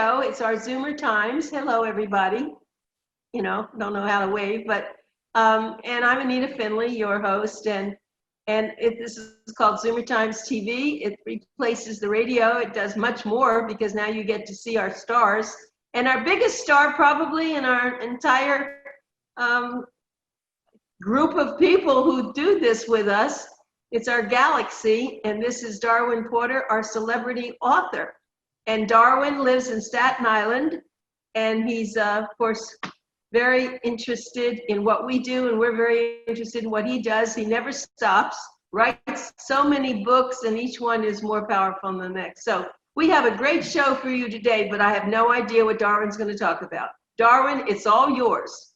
show. It's our Zoomer Times. Hello, everybody. You know, don't know how to wave, but and I'm Anita Finley, your host, and this is called Zoomer Times TV. It replaces the radio. It does much more because now you get to see our stars. And our biggest star, probably in our entire group of people who do this with us, it's our galaxy, and this is Darwin Porter, our celebrity author. And Darwin lives in Staten Island, and he's, of course, very interested in what we do, and we're very interested in what he does. He never stops, writes so many books, and each one is more powerful than the next. So we have a great show for you today, but I have no idea what Darwin's going to talk about. Darwin, it's all yours.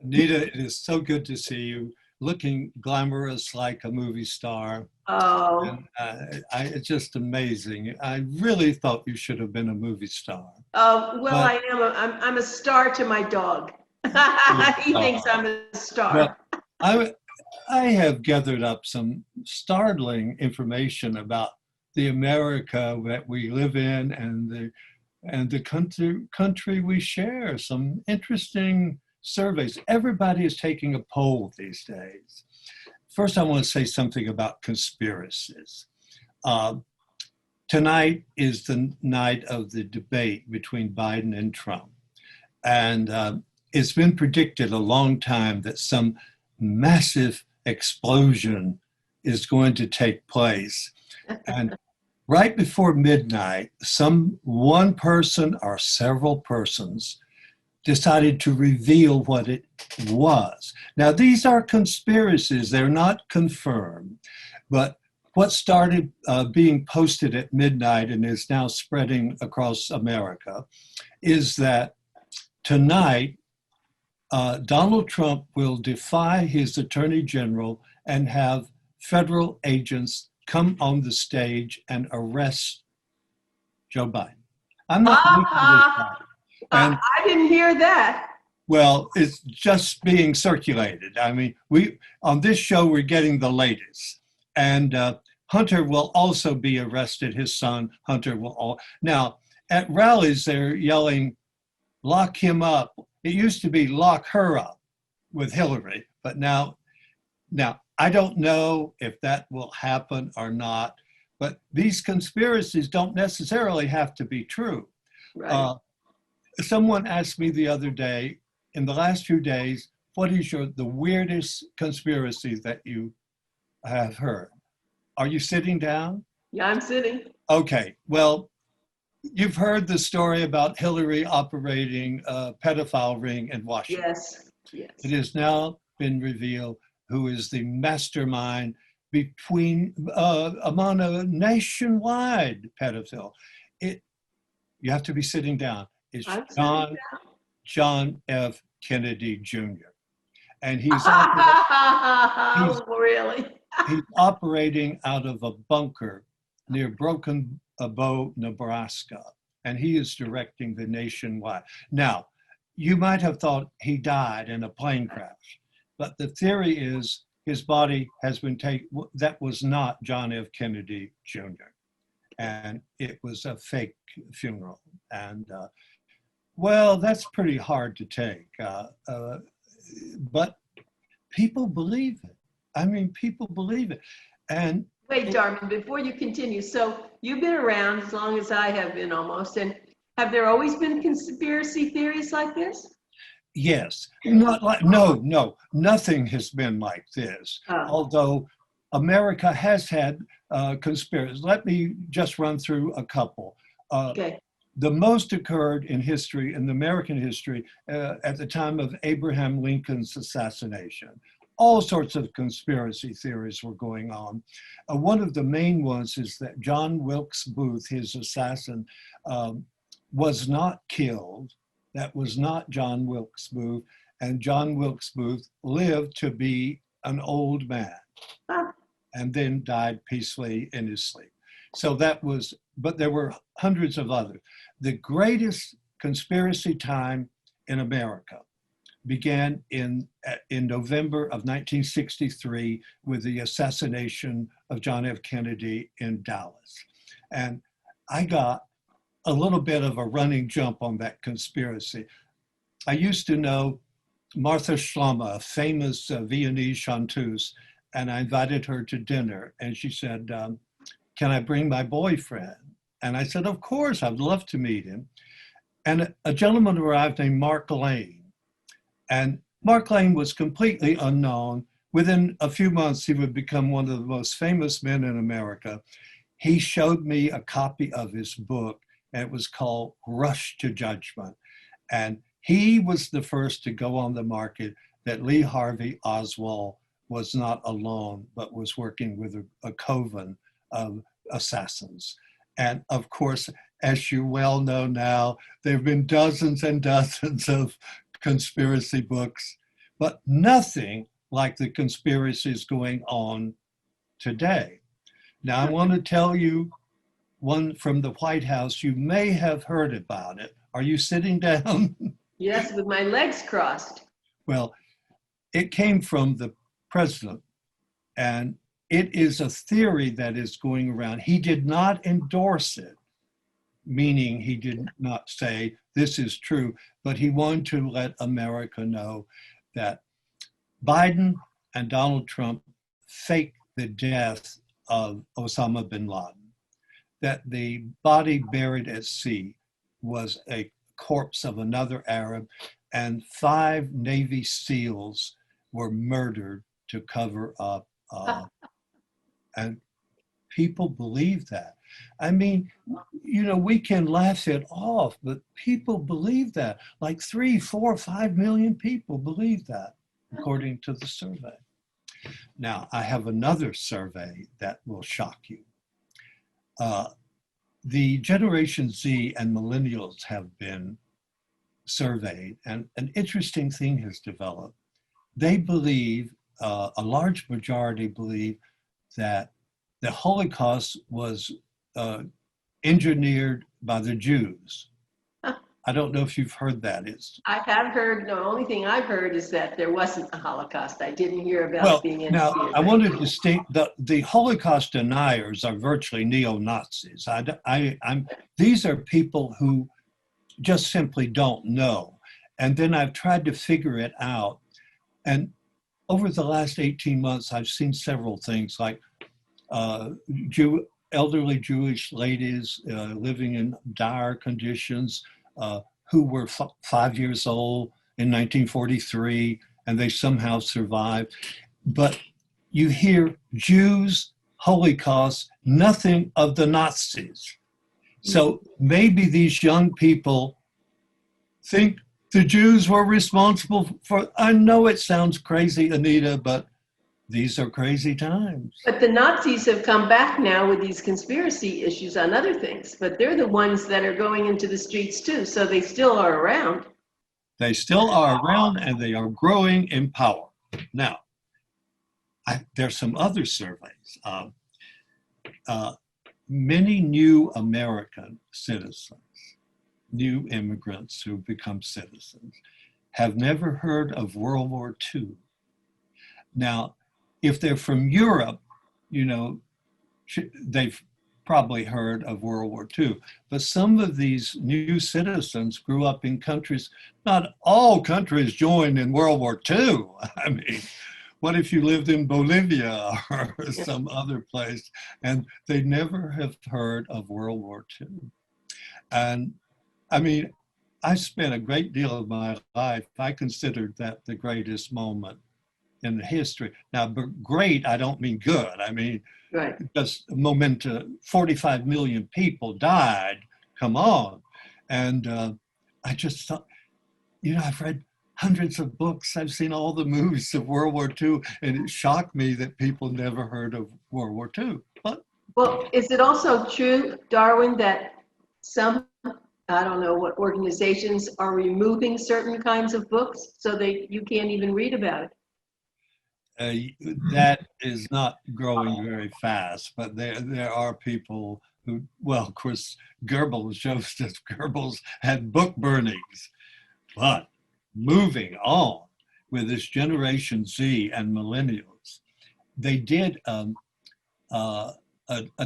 Anita, it is so good to see you, looking glamorous like a movie star. Oh. And, it's just amazing. I really thought you should have been a movie star. Oh, well, I am. I'm a star to my dog. He thinks I'm a star. Well, I have gathered up some startling information about the America that we live in and the country we share. Some interesting surveys. Everybody is taking a poll these days. First, I want to say something about conspiracies. Tonight is the night of the debate between Biden and Trump. And it's been predicted a long time that some massive explosion is going to take place. And right before midnight, one person or several persons decided to reveal what it was. Now, these are conspiracies. They're not confirmed. But what started being posted at midnight and is now spreading across America is that tonight, Donald Trump will defy his attorney general and have federal agents come on the stage and arrest Joe Biden. I'm not making this up. And, I didn't hear that. Well, it's just being circulated. I mean, on this show, we're getting the latest. And Hunter will also be arrested. His son, Hunter, will now, at rallies, they're yelling, lock him up. It used to be lock her up with Hillary, but now I don't know if that will happen or not, but these conspiracies don't necessarily have to be true. Right. Someone asked me the other day, in the last few days, what is the weirdest conspiracy that you have heard? Are you sitting down? Yeah, I'm sitting. Okay, well, you've heard the story about Hillary operating a pedophile ring in Washington. Yes, yes. It has now been revealed who is the mastermind among a nationwide pedophile. You have to be sitting down. It's John F. Kennedy Jr. And he's really? He's operating out of a bunker near Broken Bow, Nebraska, and he is directing the nationwide. Now, you might have thought he died in a plane crash, but the theory is his body has been taken. That was not John F. Kennedy Jr., and it was a fake funeral. And well, that's pretty hard to take, but people believe it. I mean, people believe it. And wait, Darwin, before you continue, so you've been around as long as I have been almost, and have there always been conspiracy theories like this? Yes, no, nothing has been like this. Although America has had conspiracies. Let me just run through a couple. Okay. The most occurred in history, in American history, at the time of Abraham Lincoln's assassination. All sorts of conspiracy theories were going on. One of the main ones is that John Wilkes Booth, his assassin, was not killed. That was not John Wilkes Booth. And John Wilkes Booth lived to be an old man and then died peacefully in his sleep. So that was, but there were hundreds of others. The greatest conspiracy time in America began in November of 1963 with the assassination of John F. Kennedy in Dallas. And I got a little bit of a running jump on that conspiracy. I used to know Martha Schlama, a famous Viennese chanteuse, and I invited her to dinner. And she said, can I bring my boyfriend? And I said, of course, I'd love to meet him. And a gentleman arrived named Mark Lane. And Mark Lane was completely unknown. Within a few months, he would become one of the most famous men in America. He showed me a copy of his book, and it was called Rush to Judgment. And he was the first to go on the market that Lee Harvey Oswald was not alone, but was working with a coven of assassins. And of course, as you well know now, there have been dozens and dozens of conspiracy books, but nothing like the conspiracies going on today. Now, I want to tell you one from the White House. You may have heard about it. Are you sitting down? Yes, with my legs crossed. Well, it came from the president, and it is a theory that is going around. He did not endorse it, meaning he did not say this is true, but he wanted to let America know that Biden and Donald Trump faked the death of Osama bin Laden, that the body buried at sea was a corpse of another Arab, and 5 Navy SEALs were murdered to cover up. And people believe that. I mean, you know, we can laugh it off, but people believe that. Like 3, 4, 5 million people believe that, according to the survey. Now, I have another survey that will shock you. The Generation Z and millennials have been surveyed, and an interesting thing has developed. They believe, a large majority believe, that the Holocaust was engineered by the Jews. I don't know if you've heard that. I have heard, the only thing I've heard is that there wasn't a Holocaust. I didn't hear about it being engineered. Now, I want to distinct, the Holocaust deniers are virtually neo-Nazis. These are people who just simply don't know. And then I've tried to figure it out. And over the last 18 months, I've seen several things like elderly Jewish ladies living in dire conditions, who were 5 years old in 1943, and they somehow survived. But you hear Jews, Holocaust, nothing of the Nazis. So maybe these young people think the Jews were responsible for, I know it sounds crazy, Anita, but these are crazy times. But the Nazis have come back now with these conspiracy issues on other things, but they're the ones that are going into the streets too, so they still are around. They still are around, and they are growing in power. Now, there's some other surveys. Many new American citizens, new immigrants who become citizens, have never heard of World War II. Now, if they're from Europe, you know, they've probably heard of World War II. But some of these new citizens grew up in countries, not all countries joined in World War II. I mean, what if you lived in Bolivia or some other place and they never have heard of World War II? And I mean, I spent a great deal of my life, I considered that the greatest moment in the history. Now, but great, I don't mean good. I mean, just momentum, 45 million people died, come on. And I just thought, you know, I've read hundreds of books, I've seen all the movies of World War II, and it shocked me that people never heard of World War II. But well, is it also true, Darwin, that some, I don't know what organizations are removing certain kinds of books so you can't even read about it? That is not growing very fast, but there are people who, well, of course, Goebbels, Joseph Goebbels had book burnings. But moving on with this Generation Z and millennials, they did a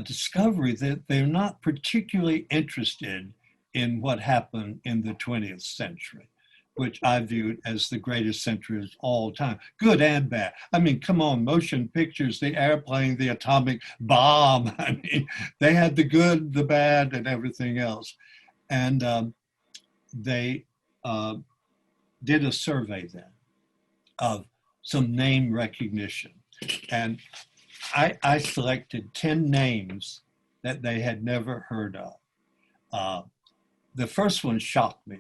discovery that they're not particularly interested in what happened in the 20th century, which I viewed as the greatest century of all time, good and bad. I mean, come on, motion pictures, the airplane, the atomic bomb. I mean, they had the good, the bad, and everything else. And they did a survey then of some name recognition. And I selected 10 names that they had never heard of. The first one shocked me,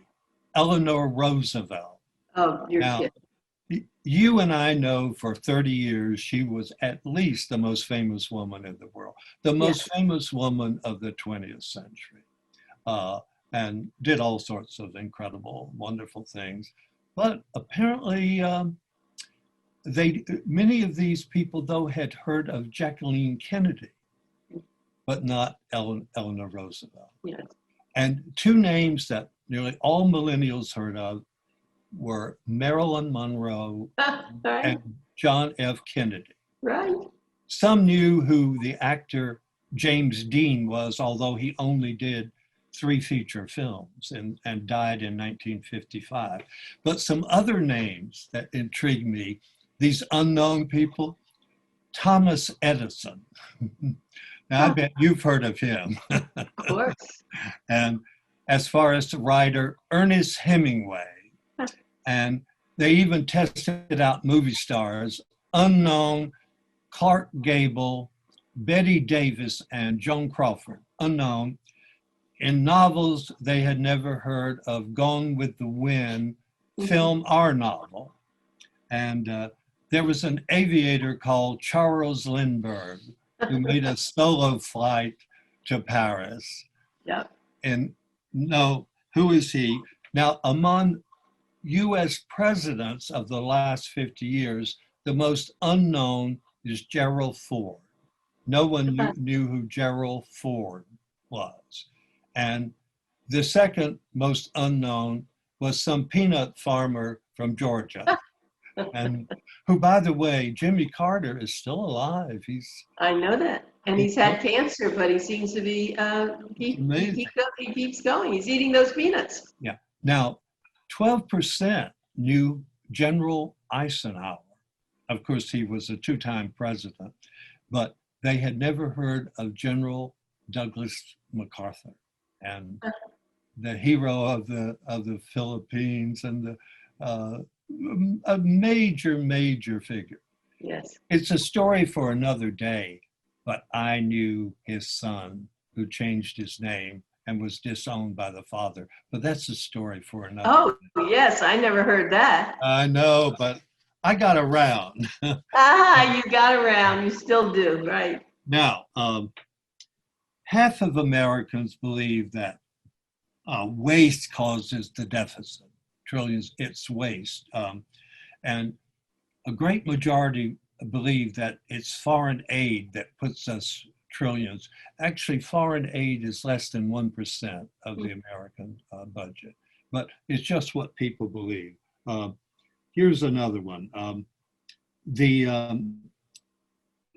Eleanor Roosevelt. Oh, you're kidding. You and I know for 30 years, she was at least the most famous woman in the world, the most famous woman of the 20th century, and did all sorts of incredible, wonderful things. But apparently, many of these people, though, had heard of Jacqueline Kennedy, but not Eleanor Roosevelt. Yes. And two names that nearly all millennials heard of were Marilyn Monroe Right. and John F. Kennedy. Right. Some knew who the actor James Dean was, although he only did 3 feature films and died in 1955. But some other names that intrigued me, these unknown people, Thomas Edison. Now, I bet you've heard of him. Of course. And as far as the writer, Ernest Hemingway. And they even tested out movie stars, unknown, Clark Gable, Betty Davis, and Joan Crawford, unknown. In novels, they had never heard of Gone with the Wind, film or novel. And there was an aviator called Charles Lindbergh who made a solo flight to Paris. Yep. And no, who is he? Now, among US presidents of the last 50 years, the most unknown is Gerald Ford. No one knew who Gerald Ford was. And the second most unknown was some peanut farmer from Georgia. And who, by the way, Jimmy Carter is still alive. I know that. And he's had cancer, but he seems to be, he keeps going. He's eating those peanuts. Yeah. Now, 12% knew General Eisenhower. Of course, he was a 2-time president, but they had never heard of General Douglas MacArthur, and the hero of the Philippines, and a major figure. Yes. It's a story for another day, but I knew his son who changed his name and was disowned by the father. But that's a story for another day. Oh, yes, I never heard that. I know, but I got around. You got around. You still do, right? Now, half of Americans believe that waste causes the deficit. Trillions, it's waste. And a great majority believe that it's foreign aid that puts us trillions. Actually, foreign aid is less than 1% of the American budget, but it's just what people believe. Here's another one. The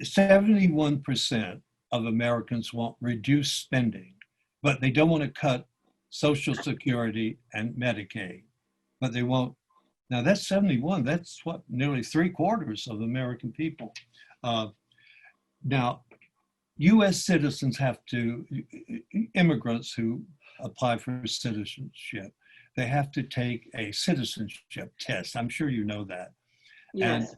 71% of Americans want reduced spending, but they don't want to cut Social Security and Medicaid. But they won't. Now that's 71. That's what, nearly 3/4 of American people. Now, U.S. citizens have to, immigrants who apply for citizenship, they have to take a citizenship test. I'm sure you know that. Yes.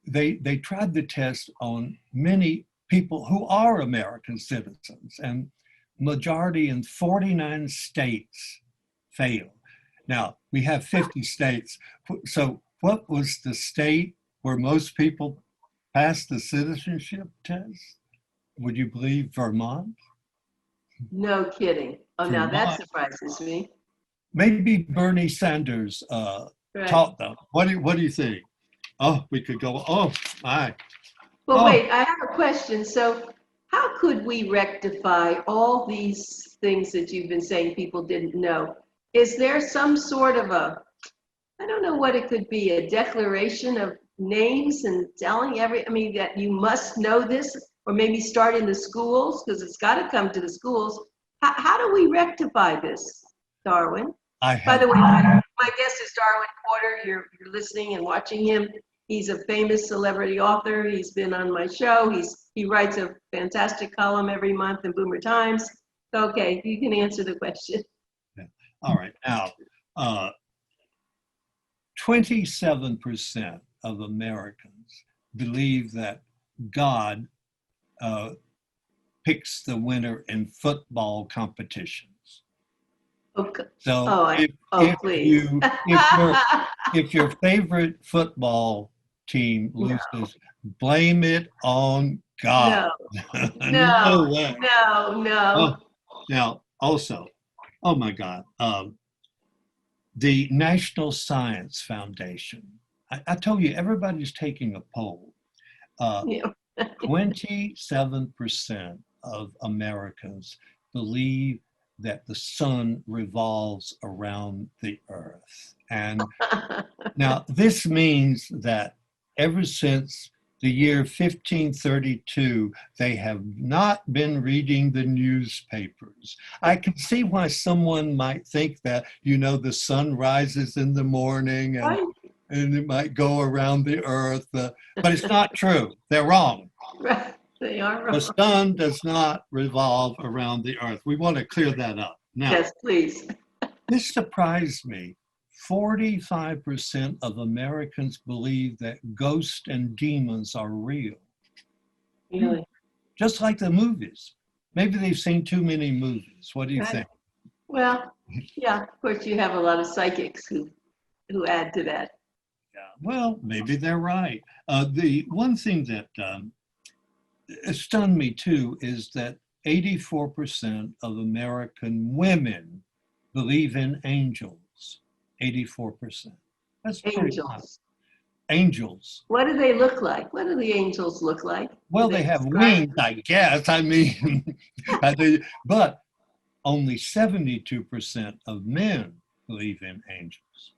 And they tried the test on many people who are American citizens, and majority in 49 states failed. Now, we have 50 states. So what was the state where most people passed the citizenship test? Would you believe Vermont? No kidding. Oh, now that surprises me. Maybe Bernie Sanders taught them. What do you think? Oh, we could go, oh, my. Well, wait, I have a question. So how could we rectify all these things that you've been saying people didn't know? Is there some sort of I don't know what it could be, a declaration of names and telling that you must know this, or maybe start in the schools, because it's got to come to the schools. How do we rectify this, Darwin? I By have, the way, my guest is Darwin Porter. You're listening and watching him. He's a famous celebrity author. He's been on my show. He writes a fantastic column every month in Boomer Times. Okay, you can answer the question. yeah. All right. Now, 27% of Americans believe that God picks the winner in football competitions. Okay. So Please. if your favorite football team loses, blame it on God. No way. No. Oh, now, also, oh my God, the National Science Foundation. I told you, everybody's taking a poll. 27% of Americans believe that the sun revolves around the earth. And now this means that ever since the year 1532, they have not been reading the newspapers. I can see why someone might think that, the sun rises in the morning and it might go around the earth, but it's not true. They're wrong. Right. They are wrong. The sun does not revolve around the earth. We want to clear that up. Now, yes, please. This surprised me. 45% of Americans believe that ghosts and demons are real. Really? Just like the movies. Maybe they've seen too many movies. What do you think? Well, yeah, of course you have a lot of psychics who add to that. Yeah, well, maybe they're right. The one thing that stunned me too is that 84% of American women believe in angels. 84%. That's pretty high. Angels. What do they look like? What do the angels look like? Well, they have wings, I guess. I mean, but only 72% of men believe in angels.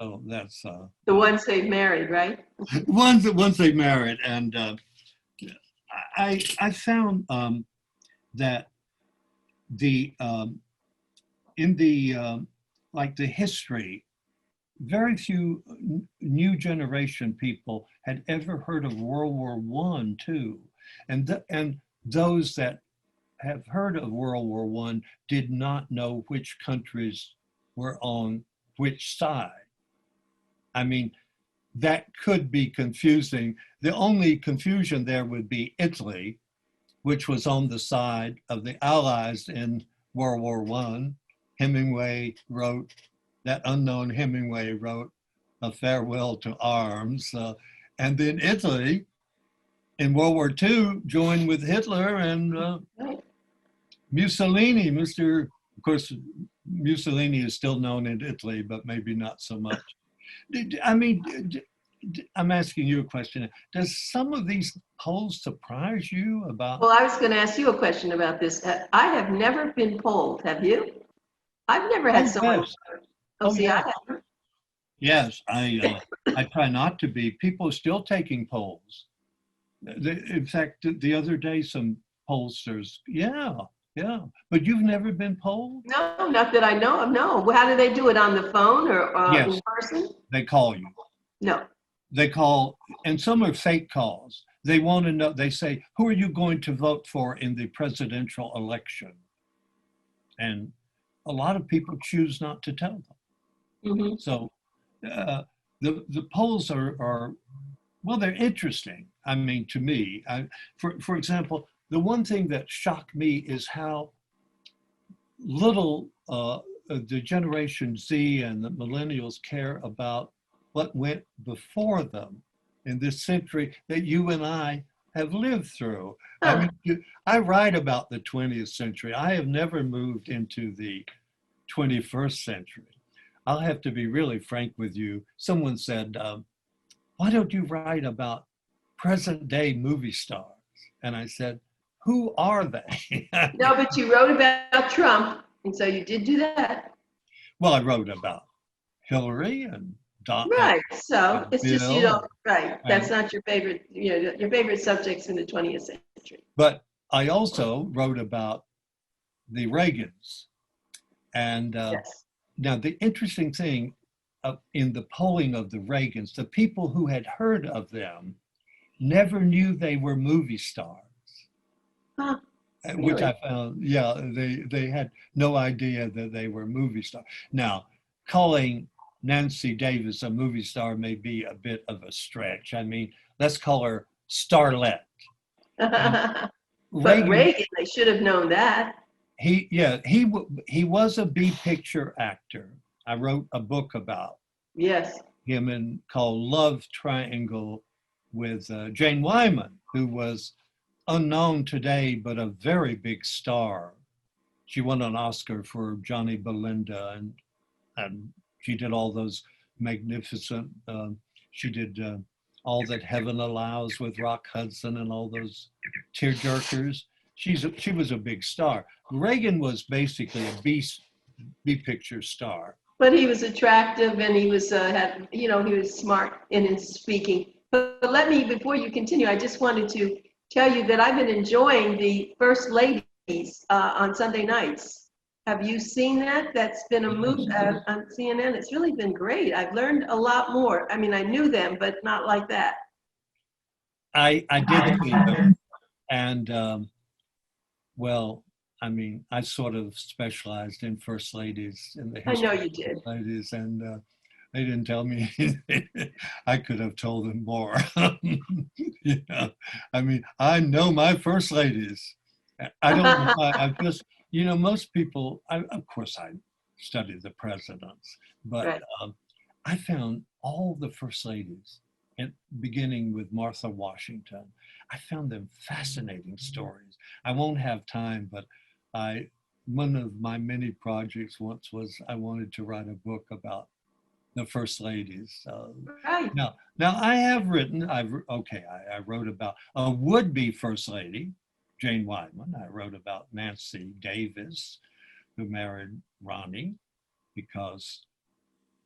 So that's the ones they've married, right? Once they married, and I found that in the like the history, very few new generation people had ever heard of World War I, too, and those that have heard of World War I did not know which countries were on which side. I mean, that could be confusing. The only confusion there would be Italy, which was on the side of the Allies in World War I. That unknown Hemingway wrote A Farewell to Arms. And then Italy in World War II joined with Hitler and Mussolini. Of course, Mussolini is still known in Italy, but maybe not so much. I'm asking you a question. Does some of these polls surprise you about? Well, I was going to ask you a question about this. I have never been polled. Have you? I've never had someone. Yes. I have. Yes, I try not to be. People are still taking polls. In fact, the other day, some pollsters, yeah. But you've never been polled? No, not that I know of, no. How do they do it, on the phone or yes. in person? They call you. No. They call, and some are fake calls. They want to know, they say, who are you going to vote for in the presidential election? And a lot of people choose not to tell them. Mm-hmm. So the polls are, well, they're interesting. I mean, to me, for example, the one thing that shocked me is how little the Generation Z and the millennials care about what went before them in this century that you and I have lived through. I mean, I write about the 20th century. I have never moved into the 21st century. I'll have to be really frank with you. Someone said, why don't you write about present day movie stars? And I said, who are they? No, but you wrote about Trump, and so you did do that. Well, I wrote about Hillary and Don. Right, so it's Bill, just, you know, right. That's not your favorite, you know, your favorite subjects in the 20th century. But I also wrote about the Reagans. And Yes. now the interesting thing in the polling of the Reagans, the people who had heard of them never knew they were movie stars. Huh, Which really? I found, yeah, they had no idea that they were movie stars. Now, calling Nancy Davis a movie star may be a bit of a stretch. I mean, let's call her Starlet. And But Reagan, Reagan, they should have known that. he was a B picture actor. I wrote a book about Yes. him called Love Triangle with Jane Wyman, who was unknown today, but a very big star. She won an Oscar for Johnny Belinda, and she did all those magnificent, she did All That Heaven Allows with Rock Hudson and all those tearjerkers. She was a big star. Reagan was basically a B picture star. But he was attractive, and he was he was smart in his speaking. But let me, before you continue, I just wanted to tell you that I've been enjoying the First Ladies on Sunday nights. Have you seen that? That's been a movie on CNN. It's really been great. I've learned a lot more. I mean, I knew them, but not like that. I did see them, and well, I mean, I sort of specialized in first ladies in the I know history you did. of ladies, and they didn't tell me anything. I could have told them more. You know, I mean, I know my first ladies. I don't know why. I just, most people. Of course, I studied the presidents, but Right. I found all the first ladies, and beginning with Martha Washington. I found them fascinating stories. I won't have time, but one of my many projects once was I wanted to write a book about the first ladies. Right. Now I have written. I wrote about a would-be first lady, Jane Wyman. I wrote about Nancy Davis, who married Ronnie because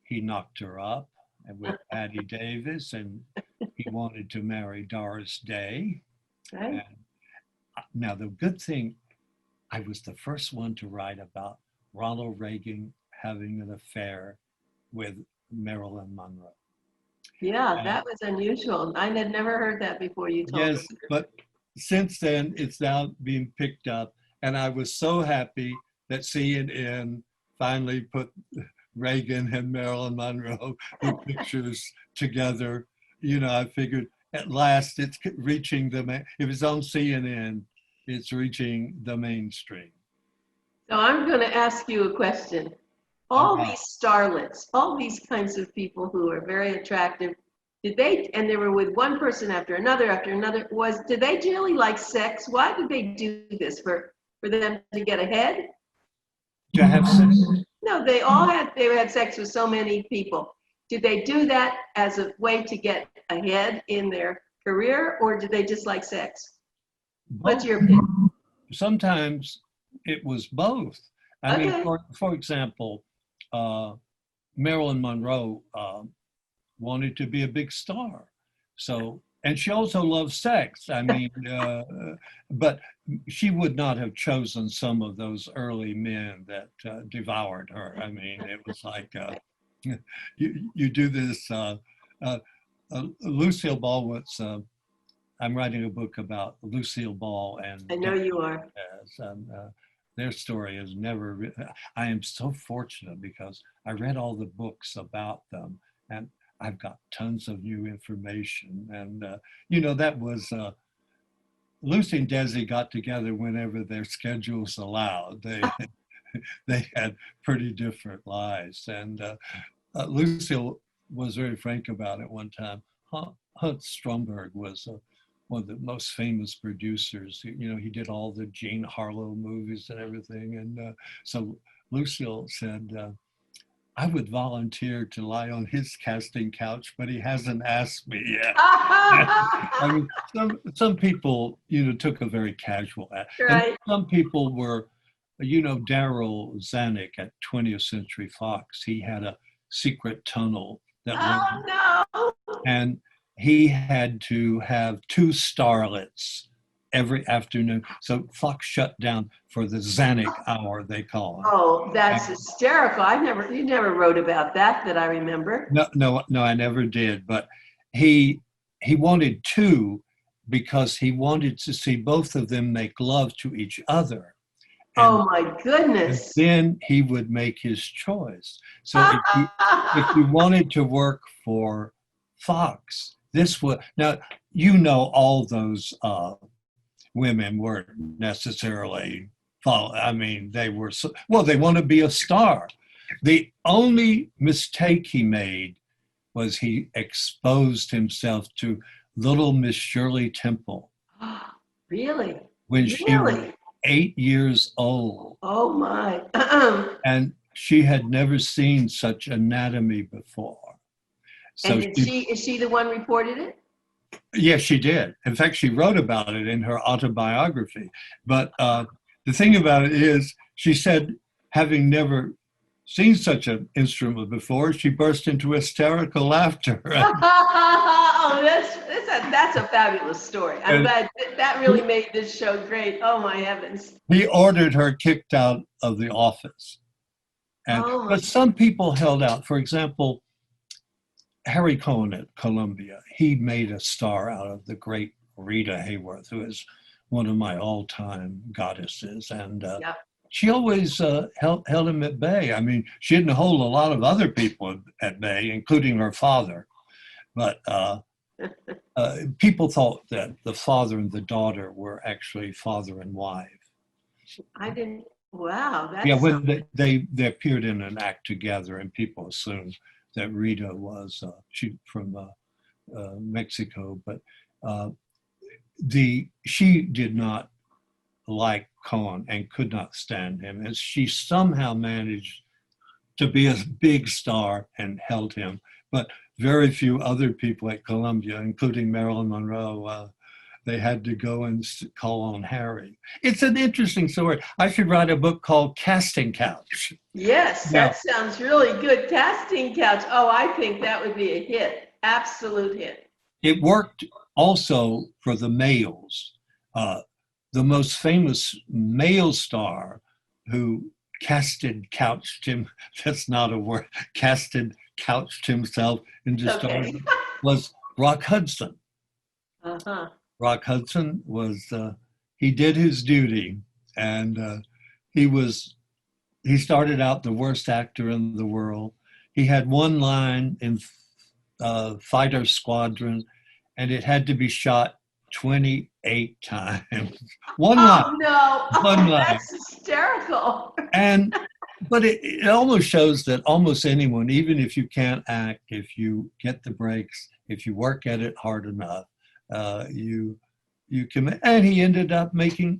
he knocked her up with Patty Davis, and he wanted to marry Doris Day. Right. And now the good thing, I was the first one to write about Ronald Reagan having an affair with Marilyn Monroe. Yeah, that was unusual. I had never heard that before you told Yes, me. but since then it's now being picked up, and I was so happy that CNN finally put Reagan and Marilyn Monroe, the pictures together. I figured at last it's reaching if it's on CNN, it's reaching the mainstream. So I'm going to ask you a question. All these starlets, all these kinds of people who are very attractive, and they were with one person after another, did they really like sex? Why did they do this? For them to get ahead? To have sex? No, they had sex with so many people. Did they do that as a way to get ahead in their career, or did they just like sex? What's your opinion? Sometimes it was both. I mean, Okay. for example, Marilyn Monroe wanted to be a big star. So, and she also loved sex. I mean, but she would not have chosen some of those early men that devoured her. I mean, it was like, you do this. Lucille Ball was, I'm writing a book about Lucille Ball and I know you are. and their story is never. I am so fortunate because I read all the books about them, and I've got tons of new information. And that was Lucy and Desi got together whenever their schedules allowed. They had pretty different lives, and Lucille was very frank about it one time. Hunt Stromberg was one of the most famous producers. He did all the Jean Harlow movies and everything. And so Lucille said, I would volunteer to lie on his casting couch, but he hasn't asked me yet. I mean, some people, took a very casual act. Right. And some people were, Daryl Zanuck at 20th Century Fox, he had a secret tunnel that went, no. and he had to have two starlets every afternoon. So Fox shut down for the Zanuck hour, they call it. Oh, that's hysterical. You never wrote about that I remember. No, I never did. But he wanted two because he wanted to see both of them make love to each other. And oh my goodness. then he would make his choice. So if you wanted to work for Fox, this was, now, you know, all those women weren't necessarily, I mean, they were, they want to be a star. The only mistake he made was he exposed himself to little Miss Shirley Temple. Really? When she was 8 years old. Oh my. And she had never seen such anatomy before. So and is she the one reported it? Yes, she did. In fact, she wrote about it in her autobiography. But the thing about it is, she said, having never seen such an instrument before, she burst into hysterical laughter. Oh, that's a fabulous story. I'm glad that really made this show great. Oh my heavens. He ordered her kicked out of the office. But some people held out. For example, Harry Cohen at Columbia, he made a star out of the great Rita Hayworth, who is one of my all-time goddesses. And she always held him at bay. I mean, she didn't hold a lot of other people at bay, including her father. But people thought that the father and the daughter were actually father and wife. I didn't, wow. That's when they appeared in an act together, and people assumed that Rita was from Mexico, but she did not like Cohen and could not stand him, and she somehow managed to be a big star and held him. But very few other people at Columbia, including Marilyn Monroe, they had to go and call on Harry. It's an interesting story. I should write a book called Casting Couch. Yes, that sounds really good. Casting Couch. Oh, I think that would be a hit. Absolute hit. It worked also for the males. The most famous male star who couched him, that's not a word, couched himself into stardom was Rock Hudson. Uh-huh. Rock Hudson was, he did his duty, and he started out the worst actor in the world. He had one line in Fighter Squadron, and it had to be shot 28 times. One line. No. One line. That's hysterical. But it almost shows that almost anyone, even if you can't act, if you get the breaks, if you work at it hard enough, you can. And he ended up he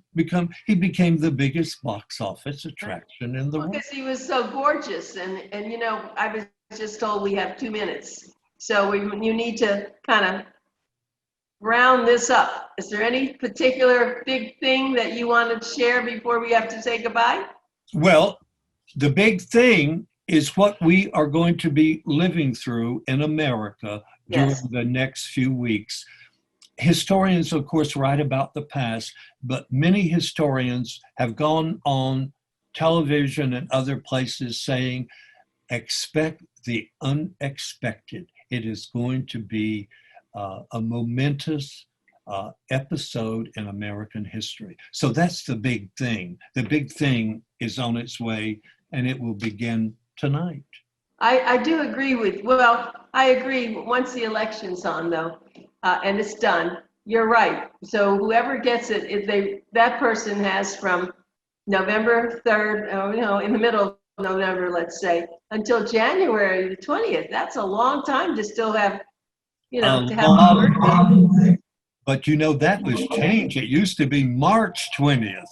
became the biggest box office attraction in the world. Because he was so gorgeous, and you know, I was just told we have 2 minutes, so you need to kind of round this up. Is there any particular big thing that you want to share before we have to say goodbye? Well, the big thing is what we are going to be living through in America during the next few weeks. Historians, of course, write about the past, but many historians have gone on television and other places saying, expect the unexpected. It is going to be a momentous episode in American history. So that's the big thing. The big thing is on its way, and it will begin tonight. I do agree I agree once the election's on, though, and it's done. You're right. So whoever gets it, that person has from November 3rd, in the middle of November, let's say, until January the 20th. That's a long time to still have, to have a birthday. But that was changed. It used to be March 20th.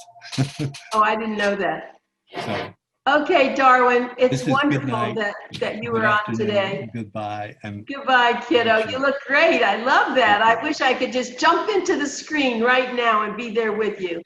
Oh, I didn't know that. So, okay, Darwin, it's wonderful that you were on today. Goodbye. Goodbye, kiddo. You look great. I love that. I wish I could just jump into the screen right now and be there with you.